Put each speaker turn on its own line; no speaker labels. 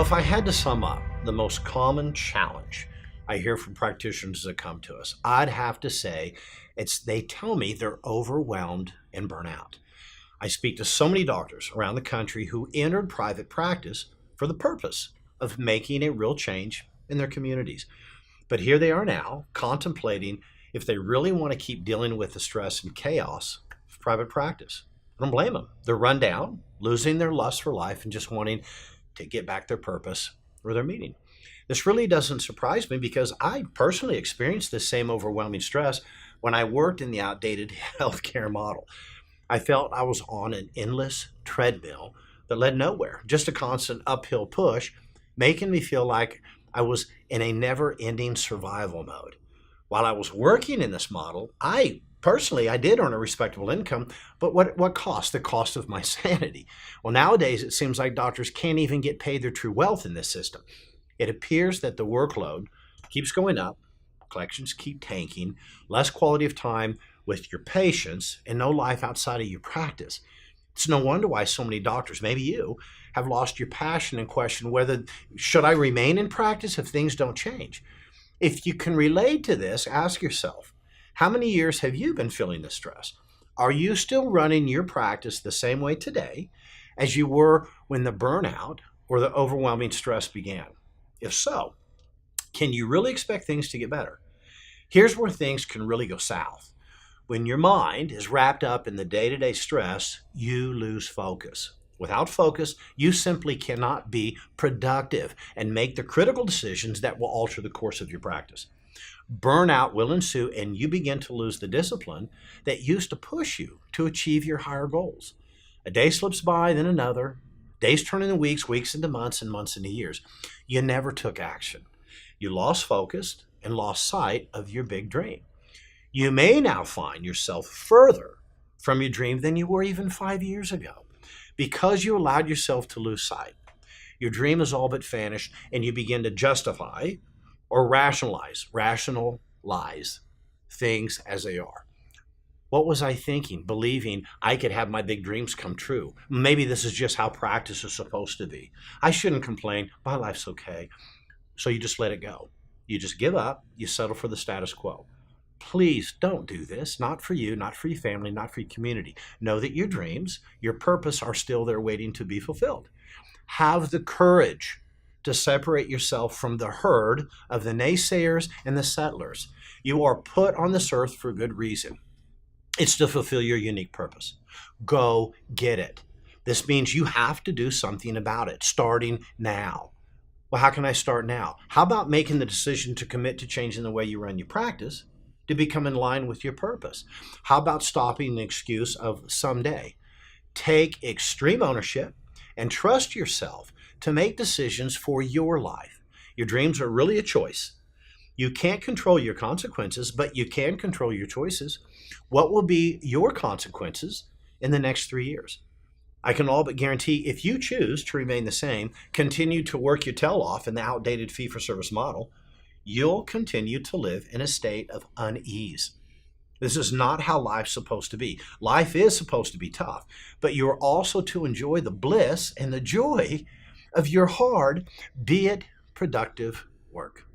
If I had to sum up the most common challenge I hear from practitioners that come to us, I'd have to say they tell me they're overwhelmed and burnout. I speak to so many doctors around the country who entered private practice for the purpose of making a real change in their communities. But here they are now contemplating if they really want to keep dealing with the stress and chaos of private practice. I don't blame them. They're run down, losing their lust for life, and just wanting to get back their purpose or their meaning. This really doesn't surprise me because I personally experienced this same overwhelming stress when I worked in the outdated healthcare model. I felt I was on an endless treadmill that led nowhere, just a constant uphill push, making me feel like I was in a never-ending survival mode. While I was working in this model, I did earn a respectable income, but what cost? The cost of my sanity. Well, nowadays it seems like doctors can't even get paid their true wealth in this system. It appears that the workload keeps going up, collections keep tanking, less quality of time with your patients, and no life outside of your practice. It's no wonder why so many doctors, maybe you, have lost your passion and question whether should I remain in practice if things don't change. If you can relate to this, ask yourself, how many years have you been feeling this stress? Are you still running your practice the same way today as you were when the burnout or the overwhelming stress began? If so, can you really expect things to get better? Here's where things can really go south. When your mind is wrapped up in the day-to-day stress, you lose focus. Without focus, you simply cannot be productive and make the critical decisions that will alter the course of your practice. Burnout will ensue and you begin to lose the discipline that used to push you to achieve your higher goals. A day slips by, then another. Days turn into weeks, weeks into months, and months into years. You never took action. You lost focus and lost sight of your big dream. You may now find yourself further from your dream than you were even 5 years ago because you allowed yourself to lose sight. Your dream is all but vanished and you begin to justify or rationalize things as they are. What was I thinking, believing I could have my big dreams come true? Maybe this is just how practice is supposed to be. I shouldn't complain. My life's okay. So you just let it go. You just give up. You settle for the status quo. Please don't do this. Not for you, not for your family, not for your community. Know that your dreams, your purpose are still there waiting to be fulfilled. Have the courage to separate yourself from the herd of the naysayers and the settlers. You are put on this earth for a good reason. It's to fulfill your unique purpose. Go get it. This means you have to do something about it, starting now. Well, how can I start now? How about making the decision to commit to changing the way you run your practice to become in line with your purpose? How about stopping the excuse of someday? Take extreme ownership and trust yourself to make decisions for your life. Your dreams are really a choice. You can't control your consequences, but you can control your choices. What will be your consequences in the next 3 years? I can all but guarantee if you choose to remain the same, continue to work your tail off in the outdated fee-for-service model, you'll continue to live in a state of unease. This is not how life's supposed to be. Life is supposed to be tough, but you're also to enjoy the bliss and the joy of your hard, be it productive work.